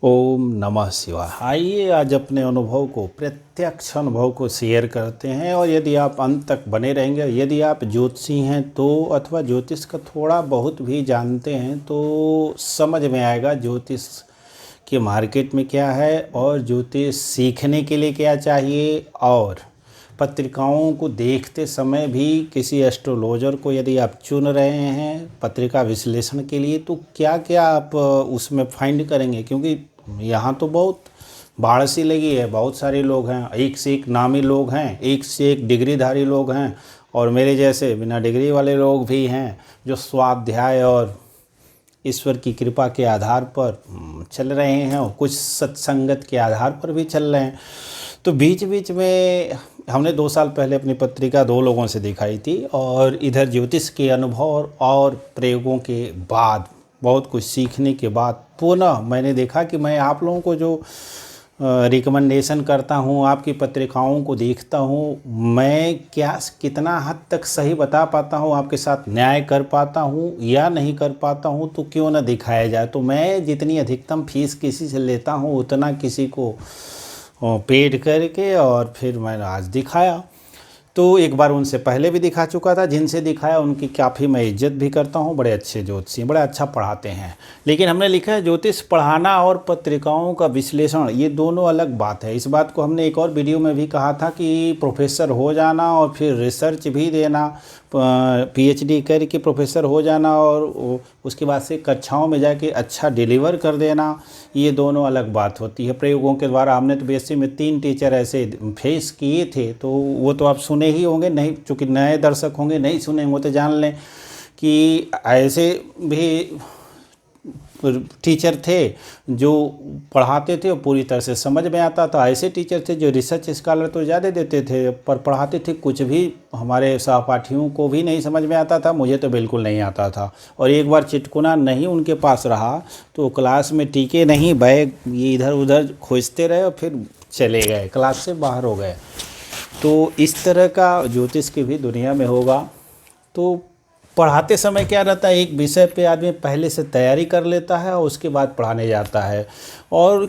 ओम नमः शिवाय। आइए आज अपने अनुभव को, प्रत्यक्ष अनुभव को शेयर करते हैं। और यदि आप अंत तक बने रहेंगे, यदि आप ज्योतिषी हैं तो, अथवा ज्योतिष का थोड़ा बहुत भी जानते हैं तो समझ में आएगा ज्योतिष के मार्केट में क्या है और ज्योतिष सीखने के लिए क्या चाहिए। और पत्रिकाओं को देखते समय भी किसी एस्ट्रोलॉजर को यदि आप चुन रहे हैं पत्रिका विश्लेषण के लिए, तो क्या क्या आप उसमें फाइंड करेंगे। क्योंकि यहाँ तो बहुत बाढ़ सी लगी है, बहुत सारे लोग हैं, एक से एक नामी लोग हैं, एक से एक डिग्रीधारी लोग हैं, और मेरे जैसे बिना डिग्री वाले लोग भी हैं जो स्वाध्याय और ईश्वर की कृपा के आधार पर चल रहे हैं, और कुछ सत्संगत के आधार पर भी चल रहे हैं। तो बीच बीच में हमने 2 साल पहले अपनी पत्रिका 2 लोगों से दिखाई थी, और इधर ज्योतिष के अनुभव और प्रयोगों के बाद, बहुत कुछ सीखने के बाद पुनः मैंने देखा कि मैं आप लोगों को जो रिकमेंडेशन करता हूँ, आपकी पत्रिकाओं को देखता हूँ, मैं क्या कितना हद तक सही बता पाता हूँ, आपके साथ न्याय कर पाता हूँ या नहीं कर पाता हूँ, तो क्यों ना दिखाया जाए। तो मैं जितनी अधिकतम फीस किसी से लेता हूँ उतना किसी को पेड करके और फिर मैंने आज दिखाया। तो एक बार उनसे पहले भी दिखा चुका था, जिनसे दिखाया उनकी काफ़ी मैं इज्जत भी करता हूँ, बड़े अच्छे ज्योतिषी, बड़ा अच्छा पढ़ाते हैं। लेकिन हमने लिखा है ज्योतिष पढ़ाना और पत्रिकाओं का विश्लेषण ये दोनों अलग बात है। इस बात को हमने एक और वीडियो में भी कहा था कि प्रोफेसर हो जाना और फिर रिसर्च भी देना, पीएचडी करके प्रोफेसर हो जाना और उसके बाद से कक्षाओं में जाके अच्छा डिलीवर कर देना, ये दोनों अलग बात होती है। प्रयोगों के द्वारा हमने तो बीएससी में 3 टीचर ऐसे फेस किए थे, तो वो तो आप सुने ही होंगे, नहीं चूँकि नए दर्शक होंगे नहीं सुने होंगे तो जान लें कि ऐसे भी टीचर थे जो पढ़ाते थे और पूरी तरह से समझ में आता था। ऐसे टीचर थे जो रिसर्च स्कॉलर तो ज़्यादा देते थे पर पढ़ाते थे कुछ भी हमारे सहपाठियों को भी नहीं समझ में आता था, मुझे तो बिल्कुल नहीं आता था। और एक बार चिटकुना नहीं उनके पास रहा तो क्लास में टिके नहीं, बैग ये इधर उधर खोजते रहे और फिर चले गए, क्लास से बाहर हो गए। तो इस तरह का ज्योतिष की भी दुनिया में होगा। तो पढ़ाते समय क्या रहता है, एक विषय पे आदमी पहले से तैयारी कर लेता है और उसके बाद पढ़ाने जाता है। और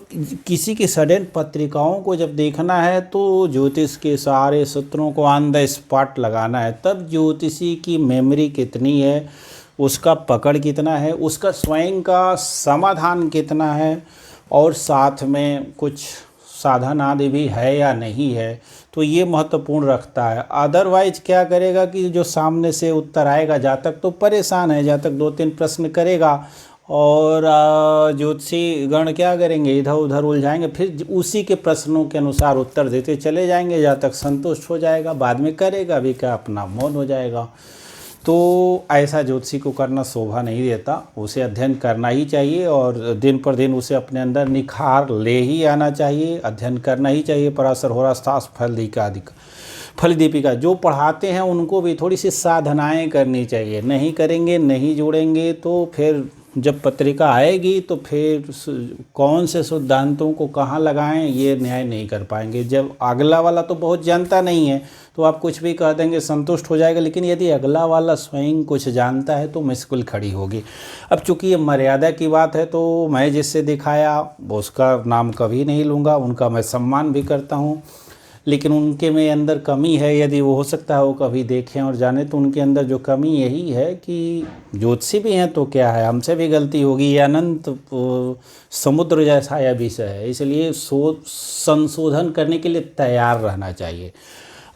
किसी की सडन पत्रिकाओं को जब देखना है तो ज्योतिष के सारे सूत्रों को ऑन द स्पॉट लगाना है, तब ज्योतिषी की मेमोरी कितनी है, उसका पकड़ कितना है, उसका स्वयं का समाधान कितना है, और साथ में कुछ साधन आदि भी है या नहीं है, तो ये महत्वपूर्ण रखता है। अदरवाइज क्या करेगा कि जो सामने से उत्तर आएगा, जा तक तो परेशान है, जा तक 2-3 प्रश्न करेगा और ज्योतिषी गण क्या करेंगे, इधर उधर उलझाएंगे, फिर उसी के प्रश्नों के अनुसार उत्तर देते चले जाएंगे, जा तक संतुष्ट हो जाएगा, बाद में करेगा भी क्या, अपना मौन हो जाएगा। तो ऐसा ज्योतिषी को करना शोभा नहीं देता, उसे अध्ययन करना ही चाहिए और दिन पर दिन उसे अपने अंदर निखार ले ही आना चाहिए, अध्ययन करना ही चाहिए। पराशर हो रहा फल दीपिका जो पढ़ाते हैं उनको भी थोड़ी सी साधनाएं करनी चाहिए। नहीं करेंगे, नहीं जोड़ेंगे तो फिर जब पत्रिका आएगी तो फिर कौन से सिद्धांतों को कहाँ लगाएं ये न्याय नहीं कर पाएंगे। जब अगला वाला तो बहुत जानता नहीं है तो आप कुछ भी कह देंगे, संतुष्ट हो जाएगा, लेकिन यदि अगला वाला स्वयं कुछ जानता है तो मुश्किल खड़ी होगी। अब चूंकि ये मर्यादा की बात है तो मैं जिससे दिखाया उसका नाम कभी नहीं लूँगा, उनका मैं सम्मान भी करता हूँ, लेकिन उनके में अंदर कमी है, यदि वो हो सकता है वो कभी देखें और जाने, तो उनके अंदर जो कमी यही है कि ज्योतिषी भी हैं तो क्या है, हमसे भी गलती होगी, ये अनंत समुद्र जैसा यह विषय है, इसलिए संशोधन करने के लिए तैयार रहना चाहिए।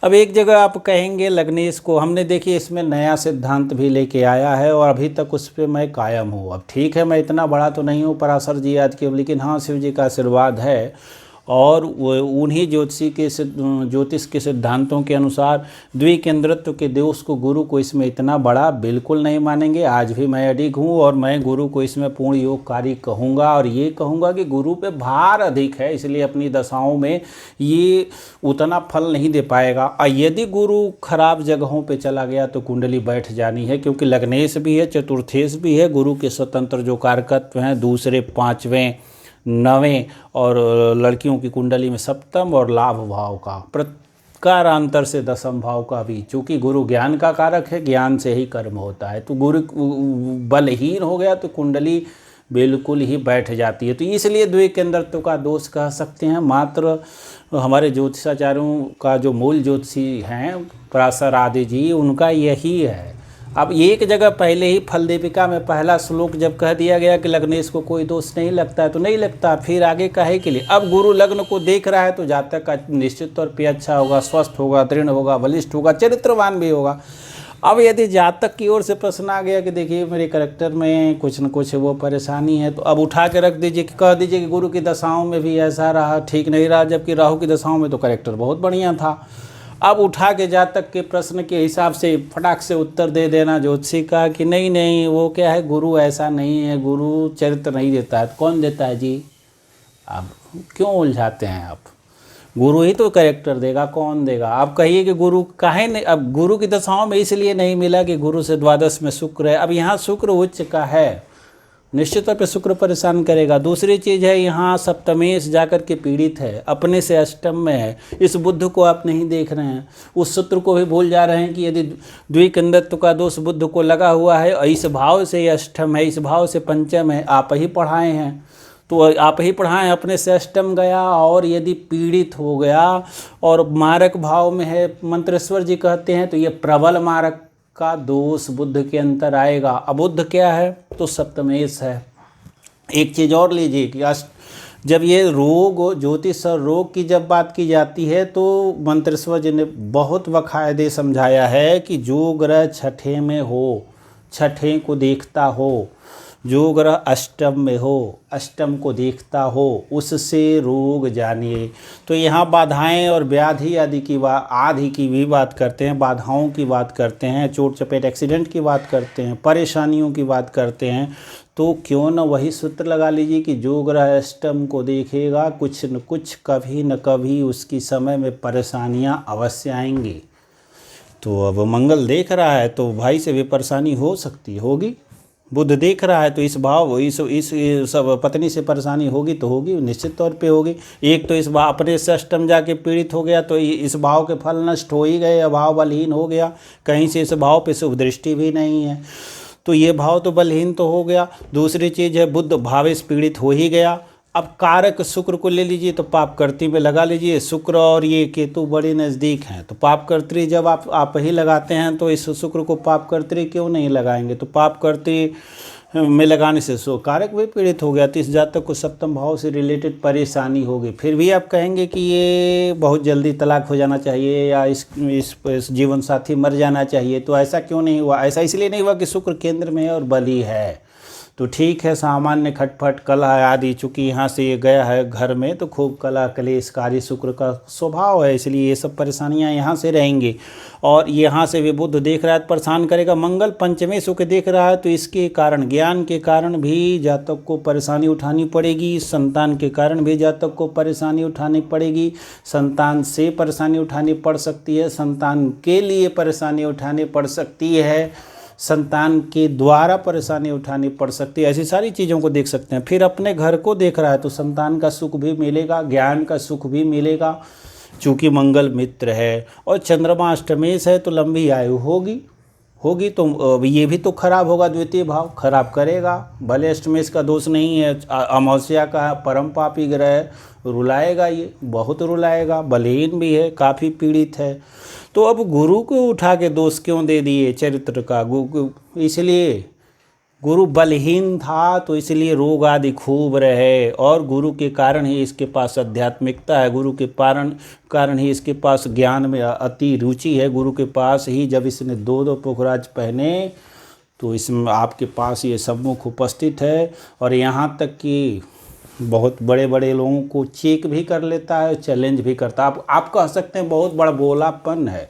अब एक जगह आप कहेंगे लग्नेश को हमने देखिए इसमें नया सिद्धांत भी लेके आया है और अभी तक उस पर मैं कायम हूँ। अब ठीक है, मैं इतना बड़ा तो नहीं हूँ पराशर जी आज के, लेकिन हाँ शिव जी का आशीर्वाद है और उन्हीं ज्योतिष के सिद्धांतों के अनुसार द्विकेंद्रत्व के दोष को गुरु को इसमें इतना बड़ा बिल्कुल नहीं मानेंगे। आज भी मैं अडिग हूँ और मैं गुरु को इसमें पूर्ण योगकारी कहूँगा और ये कहूँगा कि गुरु पे भार अधिक है, इसलिए अपनी दशाओं में ये उतना फल नहीं दे पाएगा। और यदि गुरु खराब जगहों पे चला गया तो कुंडली बैठ जानी है, क्योंकि लग्नेश भी है, चतुर्थेश भी है, गुरु के स्वतंत्र जो कारकत्व हैं, दूसरे, पाँचवें, 9वें, और लड़कियों की कुंडली में सप्तम और लाभ भाव का प्रकारांतर से 10वें भाव का भी, चूँकि गुरु ज्ञान का कारक है, ज्ञान से ही कर्म होता है। तो गुरु बलहीन हो गया तो कुंडली बिल्कुल ही बैठ जाती है। तो इसलिए द्विकेंद्रत्व का दोष कह सकते हैं। मात्र हमारे ज्योतिषाचार्यों का जो मूल ज्योतिषी हैं पराशर आदि जी, उनका यही है। अब एक जगह पहले ही फल दीपिका में पहला श्लोक जब कह दिया गया कि लग्नेश को कोई दोष नहीं लगता है तो नहीं लगता, फिर आगे काहे के लिए। अब गुरु लग्न को देख रहा है तो जातक का निश्चित तौर पे अच्छा होगा, स्वस्थ होगा, दृढ़ होगा, बलिष्ठ होगा, चरित्रवान भी होगा। अब यदि जातक की ओर से प्रश्न आ गया कि देखिए मेरे करैक्टर में कुछ न कुछ वो परेशानी है, तो अब उठा के रख दीजिए कि कह दीजिए कि गुरु की दशाओं में भी ऐसा रहा, ठीक नहीं रहा, जबकि राहु की दशाओं में तो करैक्टर बहुत बढ़िया था। अब उठा के जातक के प्रश्न के हिसाब से फटाक से उत्तर दे देना ज्योतिषी का कि नहीं नहीं वो क्या है, गुरु ऐसा नहीं है, गुरु चरित्र नहीं देता है। तो कौन देता है जी? अब क्यों उलझाते हैं आप? गुरु ही तो कैरेक्टर देगा, कौन देगा? आप कहिए कि गुरु काहे नहीं। अब गुरु की दशाओं में इसलिए नहीं मिला कि गुरु से द्वादश में शुक्र है। अब यहाँ शुक्र उच्च का है, निश्चित तौर पे शुक्र परेशान करेगा। दूसरी चीज़ है यहाँ सप्तमेश जाकर के पीड़ित है, अपने से अष्टम में है। इस बुद्ध को आप नहीं देख रहे हैं, उस सूत्र को भी भूल जा रहे हैं कि यदि द्विकेंद्रत्व का दोष बुद्ध को लगा हुआ है और इस भाव से अष्टम है, इस भाव से पंचम है, आप ही पढ़ाए हैं तो आप ही पढ़ाएं, अपने से अष्टम गया और यदि पीड़ित हो गया और मारक भाव में है, मंत्रेश्वर जी कहते हैं, तो ये प्रबल मारक का दोष बुद्ध के अंतर आएगा। अबुद्ध क्या है? तो सप्तमेश है। एक चीज़ और लीजिए कि जब ये रोग, ज्योतिष और रोग की जब बात की जाती है तो मंत्रेश्वर जी ने बहुत बाकायदे समझाया है कि जो ग्रह छठे में हो, छठे को देखता हो, जो ग्रह अष्टम में हो, अष्टम को देखता हो, उससे रोग जानिए। तो यहाँ बाधाएं और व्याधि आदि की आदि की भी बात करते हैं, बाधाओं की बात करते हैं, चोट चपेट एक्सीडेंट की बात करते हैं, परेशानियों की बात करते हैं। तो क्यों न वही सूत्र लगा लीजिए कि जो ग्रह अष्टम को देखेगा कुछ न कुछ कभी न कभी उसकी समय में परेशानियाँ अवश्य आएंगी। तो अब मंगल देख रहा है तो भाई से भी परेशानी हो सकती होगी, बुध देख रहा है तो इस भाव इस सब पत्नी से परेशानी होगी तो होगी, निश्चित तौर पे होगी। एक तो इस भाव अपने से अष्टम जाके पीड़ित हो गया तो इस भाव के फल नष्ट हो ही गए, भाव बलहीन हो गया, कहीं से इस भाव पे शुभ दृष्टि भी नहीं है तो ये भाव तो बलहीन तो हो गया। दूसरी चीज़ है बुध भावेश पीड़ित हो ही गया। अब कारक शुक्र को ले लीजिए तो पापकर्त्री में लगा लीजिए, शुक्र और ये केतु बड़े नज़दीक हैं तो पापकर्त्री जब आप ही लगाते हैं तो इस शुक्र को पापकर्त्री क्यों नहीं लगाएंगे? तो पापकर्त्री में लगाने से सो कारक भी पीड़ित हो गया तो इस जातक को सप्तम भाव से रिलेटेड परेशानी होगी। फिर भी आप कहेंगे कि ये बहुत जल्दी तलाक हो जाना चाहिए या इस जीवन साथी मर जाना चाहिए, तो ऐसा क्यों नहीं हुआ? ऐसा इसलिए नहीं हुआ कि शुक्र केंद्र में है और बली है। तो ठीक है, सामान्य खटपट कलह आदि चूँकि यहाँ से ये गया है घर में तो खूब कलह कलेशकारी शुक्र का स्वभाव है, इसलिए ये सब परेशानियाँ यहाँ से रहेंगी। और यहाँ से भी बुध देख रहा है तो परेशान करेगा। मंगल पंचमे सुख देख रहा है तो इसके कारण, ज्ञान के कारण भी जातक को परेशानी उठानी पड़ेगी, संतान के कारण भी जातक को परेशानी उठानी पड़ेगी, संतान से परेशानी उठानी पड़ सकती है, संतान के लिए परेशानी उठानी पड़ सकती है, संतान के द्वारा परेशानी उठानी पड़ सकती है। ऐसी सारी चीज़ों को देख सकते हैं। फिर अपने घर को देख रहा है तो संतान का सुख भी मिलेगा, ज्ञान का सुख भी मिलेगा, चूँकि मंगल मित्र है और चंद्रमा अष्टमेश है तो लंबी आयु होगी तो ये भी तो खराब होगा, द्वितीय भाव खराब करेगा। भले अष्टमेश का दोष नहीं है, अमावस्या का परम पापी ग्रह रुलाएगा, ये बहुत रुलाएगा, बलहीन भी है, काफ़ी पीड़ित है। तो अब गुरु को उठा के दोष क्यों दे दिए चरित्र का? इसलिए गुरु बलहीन था तो इसलिए रोग आदि खूब रहे और गुरु के कारण ही इसके पास आध्यात्मिकता है, गुरु के कारण ही इसके पास ज्ञान में अति रुचि है। गुरु के पास ही जब इसने दो पुखराज पहने तो इसमें आपके पास ये सम्मुख उपस्थित है और यहाँ तक कि बहुत बड़े बड़े लोगों को चेक भी कर लेता है, चैलेंज भी करता है। आप कह सकते हैं बहुत बड़ा बोलापन है,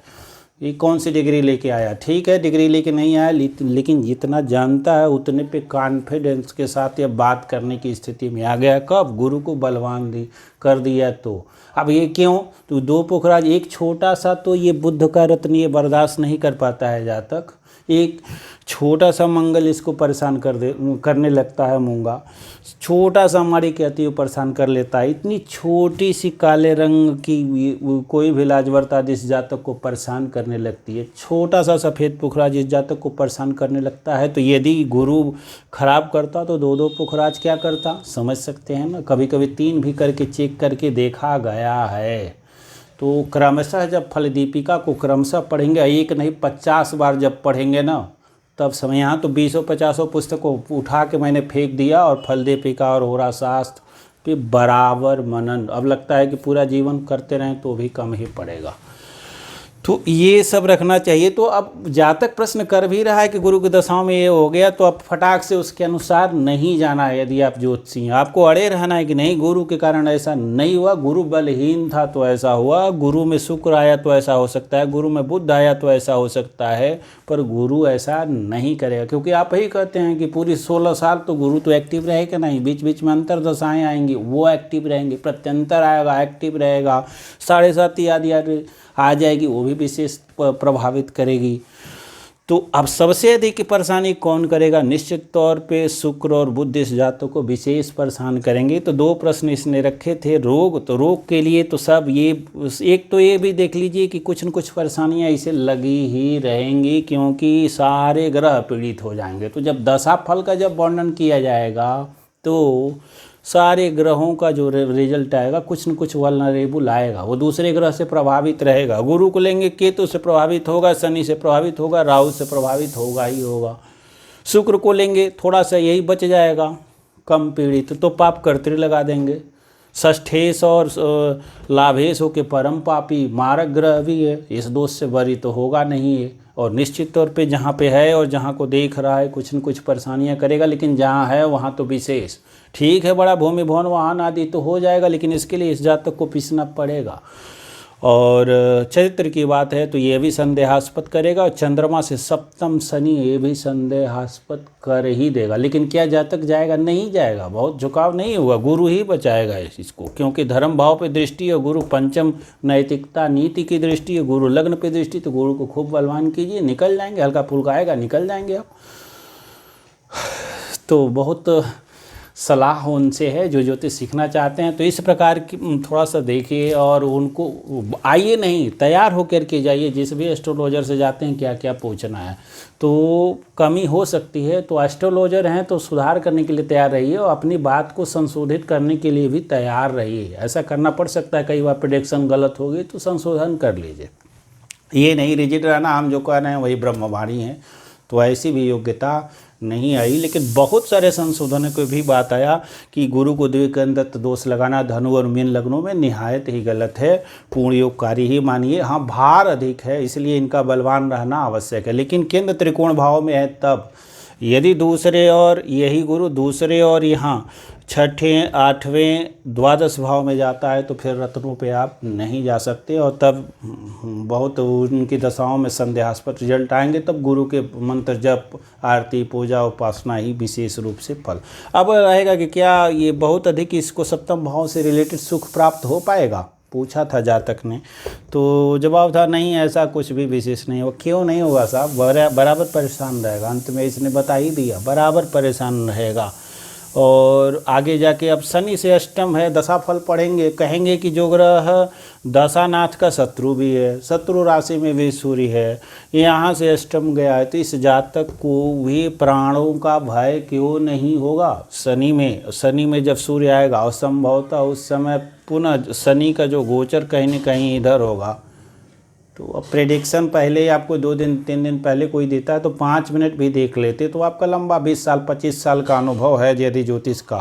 ये कौन सी डिग्री लेके आया? ठीक है, डिग्री लेके नहीं आया, लेकिन जितना जानता है उतने पे कॉन्फिडेंस के साथ ये बात करने की स्थिति में आ गया। कब? गुरु को बलवान कर दिया तो। अब ये क्यों? तो दो पुखराज, एक छोटा सा तो ये बुद्ध का रत्न ये बर्दाश्त नहीं कर पाता है जातक, एक छोटा सा मंगल इसको परेशान करने लगता है मूंगा, छोटा सा हमारी कहती है परेशान कर लेता है। इतनी छोटी सी काले रंग की कोई भी लाजवर्ता जिस जातक को परेशान करने लगती है, छोटा सा सफ़ेद पुखराज जिस जातक को परेशान करने लगता है, तो यदि गुरु खराब करता तो दो दो पुखराज क्या करता, समझ सकते हैं ना। कभी कभी 3 भी करके चेक करके देखा गया है। तो क्रमशः जब फल दीपिका को क्रमशः पढ़ेंगे, एक नहीं 50 बार जब पढ़ेंगे ना, तब समय यहाँ तो 20-50 पुस्तकों उठा के मैंने फेंक दिया और फल दीपिका और होरा शास्त्र पे बराबर मनन। अब लगता है कि पूरा जीवन करते रहें तो भी कम ही पड़ेगा। तो ये सब रखना चाहिए। तो अब जातक प्रश्न कर भी रहा है कि गुरु की दशाओं में ये हो गया, तो अब फटाक से उसके अनुसार नहीं जाना है। यदि आप ज्योतिषी हैं, आपको अड़े रहना है कि नहीं गुरु के कारण ऐसा नहीं हुआ, गुरु बलहीन था तो ऐसा हुआ, गुरु में शुक्र आया तो ऐसा हो सकता है, गुरु में बुध आया तो ऐसा हो सकता है, पर गुरु ऐसा नहीं करेगा। क्योंकि आप ही कहते हैं कि पूरी 16 साल तो गुरु तो एक्टिव रहेगा नहीं, बीच बीच में अंतर दशाएँ आएंगी वो एक्टिव रहेंगे, प्रत्यंतर आएगा एक्टिव रहेगा, 7.5 आदि आ जाएगी वो भी विशेष प्रभावित करेगी। तो अब सबसे अधिक परेशानी कौन करेगा, निश्चित तौर पे शुक्र और बुध इस जातकों को विशेष परेशान करेंगे। तो 2 प्रश्न इसने रखे थे। रोग, तो रोग के लिए तो सब ये, एक तो ये भी देख लीजिए कि कुछ न कुछ परेशानियां इसे लगी ही रहेंगी, क्योंकि सारे ग्रह पीड़ित हो जाएंगे। तो जब दशा फल का जब वर्णन किया जाएगा तो सारे ग्रहों का जो रिजल्ट आएगा कुछ न कुछ वल्नरेबल आएगा, वो दूसरे ग्रह से प्रभावित रहेगा। गुरु को लेंगे केतु से प्रभावित होगा, शनि से प्रभावित होगा, राहु से प्रभावित होगा ही होगा। शुक्र को लेंगे थोड़ा सा यही बच जाएगा कम पीड़ित, तो पाप कर्तृ लगा देंगे। षष्ठेश और लाभेश हो के परम पापी मारक ग्रह भी है, इस दोष से बरी तो होगा नहीं है। और निश्चित तौर पे जहाँ पे है और जहाँ को देख रहा है कुछ न कुछ परेशानियाँ करेगा, लेकिन जहाँ है वहाँ तो विशेष ठीक है। बड़ा भूमि भवन वाहन आदि तो हो जाएगा, लेकिन इसके लिए इस जातक को पीसना पड़ेगा। और चरित्र की बात है तो ये भी संदेहास्पद करेगा, और चंद्रमा से सप्तम शनि ये भी संदेहास्पद कर ही देगा। लेकिन क्या जातक जाएगा, नहीं जाएगा, बहुत झुकाव नहीं हुआ, गुरु ही बचाएगा इसको। क्योंकि धर्म भाव पे दृष्टि है, गुरु पंचम नैतिकता नीति की दृष्टि है, गुरु लग्न पे दृष्टि, तो गुरु को खूब बलवान कीजिए, निकल जाएंगे, हल्का फुल्का आएगा निकल जाएंगे आप। तो बहुत सलाह उनसे है जो ज्योतिष सीखना चाहते हैं, तो इस प्रकार की थोड़ा सा देखिए और उनको आइए नहीं तैयार होकर के जाइए। जिस भी एस्ट्रोलॉजर से जाते हैं क्या क्या पूछना है, तो कमी हो सकती है, तो एस्ट्रोलॉजर हैं तो सुधार करने के लिए तैयार रहिए और अपनी बात को संशोधित करने के लिए भी तैयार रहिए। ऐसा करना पड़ सकता है, कई बार प्रेडिक्शन गलत होगी तो संशोधन कर लीजिए। ये नहीं रिजिड रहना हम जो कह रहे हैं वही ब्रह्मवाणी है, तो ऐसी भी योग्यता नहीं आई। लेकिन बहुत सारे संशोधनों को भी बात आया कि गुरु को द्विकेंद्र दोष लगाना धनु और मीन लग्नों में निहायत ही गलत है, पूर्ण योगकारी ही मानिए। हाँ, भार अधिक है इसलिए इनका बलवान रहना आवश्यक है, लेकिन केंद्र त्रिकोण भाव में है तब। यदि दूसरे और यही गुरु दूसरे और यहाँ 6ठें 8वें द्वादश भाव में जाता है तो फिर रत्नों पे आप नहीं जा सकते, और तब बहुत उनकी दशाओं में संदेहास्पद रिजल्ट आएंगे। तब गुरु के मंत्र जप आरती पूजा उपासना ही विशेष रूप से फल। अब रहेगा कि क्या ये बहुत अधिक इसको सप्तम भाव से रिलेटेड सुख प्राप्त हो पाएगा, पूछा था जातक ने, तो जवाब था नहीं, ऐसा कुछ भी विशेष नहीं होगा। क्यों नहीं होगा साहब, बराबर परेशान रहेगा। अंत में इसने बता ही दिया, बराबर परेशान रहेगा। और आगे जाके अब शनि से अष्टम है, दशा फल पढ़ेंगे, कहेंगे कि जो ग्रह दशानाथ का शत्रु भी है, शत्रु राशि में भी सूर्य है, यहाँ से अष्टम गया है, तो इस जातक को भी प्राणों का भय क्यों नहीं होगा। शनि में जब सूर्य आएगा और संभवतः उस समय पुनः शनि का जो गोचर कहीं न कहीं इधर होगा, तो अब प्रेडिक्शन पहले ही आपको 2 दिन 3 दिन पहले कोई देता है तो 5 मिनट भी देख लेते तो आपका लंबा 20 साल 25 साल का अनुभव है यदि ज्योतिष का,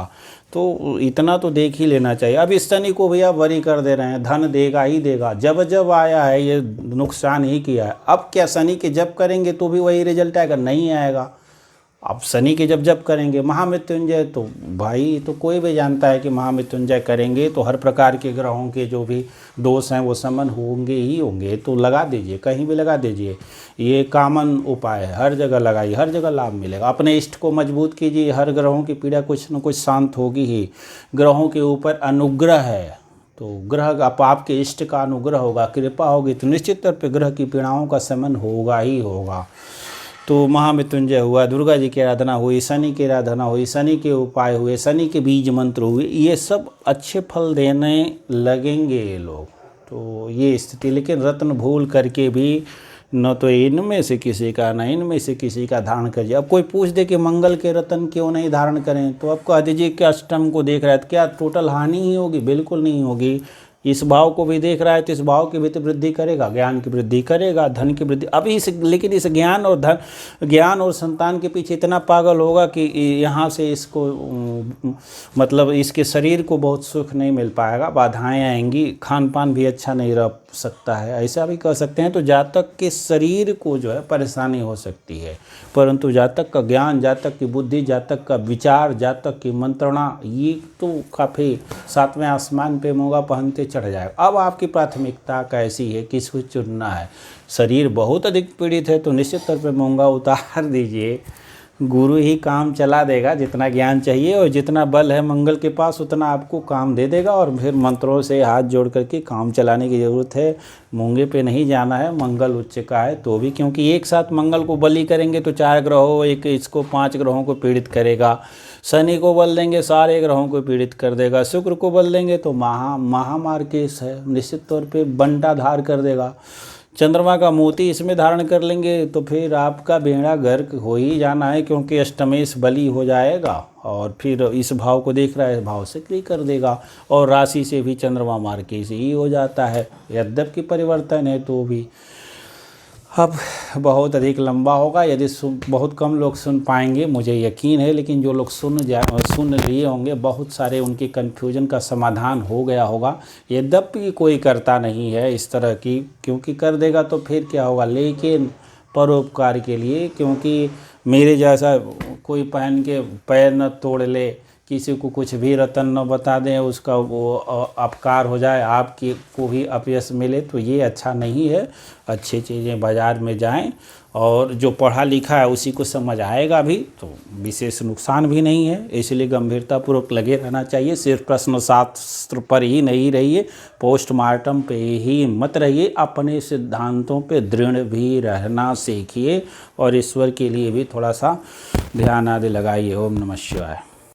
तो इतना तो देख ही लेना चाहिए। अब इस शनि को भी आप वरी कर दे रहे हैं, धन देगा ही देगा, जब जब आया है ये नुकसान ही किया है। अब क्या शनि के जब करेंगे तो भी वही रिजल्ट आएगा, नहीं आएगा। अब शनि के जब करेंगे महामृत्युंजय, तो भाई तो कोई भी जानता है कि महामृत्युंजय करेंगे तो हर प्रकार के ग्रहों के जो भी दोष हैं वो समन होंगे ही होंगे, तो लगा दीजिए, कहीं भी लगा दीजिए। ये कॉमन उपाय है, हर जगह लगाइए, हर जगह लाभ मिलेगा। अपने इष्ट को मजबूत कीजिए, हर ग्रहों की पीड़ा कुछ न कुछ शांत होगी ही। ग्रहों के ऊपर अनुग्रह है, तो ग्रह आपके इष्ट का अनुग्रह होगा, कृपा होगी तो निश्चित तौर पर ग्रह की पीड़ाओं का शमन होगा ही होगा। तो महामृत्युंजय हुआ, दुर्गा जी की आराधना हुई, शनि की आराधना हुई, शनि के उपाय हुए, शनि के बीज मंत्र हुए, ये सब अच्छे फल देने लगेंगे ये लोग। तो ये स्थिति, लेकिन रत्न भूल करके भी न तो इनमें से किसी का न इनमें से किसी का धारण करिए। अब कोई पूछ दे कि मंगल के रत्न क्यों नहीं धारण करें, तो आपको कह दीजिए कि अष्टम को देख रहा है तो क्या टोटल हानि ही होगी? बिल्कुल नहीं होगी। इस भाव को भी देख रहा है तो इस भाव की भी तो वृद्धि करेगा, ज्ञान की वृद्धि करेगा, धन की वृद्धि। अब लेकिन इस ज्ञान और धन, ज्ञान और संतान के पीछे इतना पागल होगा कि यहाँ से इसको मतलब इसके शरीर को बहुत सुख नहीं मिल पाएगा, बाधाएं आएंगी, खान पान भी अच्छा नहीं रह सकता है, ऐसा भी कह सकते हैं। तो जातक के शरीर को जो है परेशानी हो सकती है, परंतु जातक का ज्ञान, जातक की बुद्धि, जातक का विचार, जातक की मंत्रणा, ये तो काफ़ी सातवें आसमान पे मोगा पहनते चढ़ जाएगा। अब आपकी प्राथमिकता कैसी है, किसको चुनना है? शरीर बहुत अधिक पीड़ित है तो निश्चित तौर पे मोंगा उतार दीजिए, गुरु ही काम चला देगा। जितना ज्ञान चाहिए और जितना बल है मंगल के पास उतना आपको काम दे देगा, और फिर मंत्रों से हाथ जोड़ करके काम चलाने की ज़रूरत है। मूंगे पे नहीं जाना है, मंगल उच्च का है तो भी, क्योंकि एक साथ मंगल को बलि करेंगे तो 4 ग्रहों, एक इसको 5 ग्रहों को पीड़ित करेगा। शनि को बल देंगे, सारे ग्रहों को पीड़ित कर देगा। शुक्र को बल देंगे तो महामार केस है, निश्चित तौर पे बंटाधार कर देगा। चंद्रमा का मोती इसमें धारण कर लेंगे तो फिर आपका बेड़ा गर्क हो ही जाना है, क्योंकि अष्टमेश बली हो जाएगा और फिर इस भाव को देख रहा है, भाव से क्रिय कर देगा। और राशि से भी चंद्रमा मार के से ही हो जाता है, यद्यपि परिवर्तन है तो भी। अब बहुत अधिक लंबा होगा, यदि बहुत कम लोग सुन पाएंगे मुझे यकीन है, लेकिन जो लोग सुन लिए होंगे बहुत सारे उनके कन्फ्यूजन का समाधान हो गया होगा। यद्यपि कोई करता नहीं है इस तरह की, क्योंकि कर देगा तो फिर क्या होगा, लेकिन परोपकार के लिए, क्योंकि मेरे जैसा कोई पहन के पैर न तोड़ ले, किसी को कुछ भी रतन न बता दें, उसका वो अपकार हो जाए, आपकी को भी अपयश मिले, तो ये अच्छा नहीं है। अच्छी चीज़ें बाज़ार में जाएं और जो पढ़ा लिखा है उसी को समझ आएगा भी, तो विशेष नुकसान भी नहीं है। इसलिए गंभीरतापूर्वक लगे रहना चाहिए। सिर्फ प्रश्न शास्त्र पर ही नहीं रहिए, पोस्टमार्टम पे ही मत रहिए, अपने सिद्धांतों पे दृढ़ भी रहना सीखिए और ईश्वर के लिए भी थोड़ा सा ध्यान आदि लगाइए। ओम नमः शिवाय।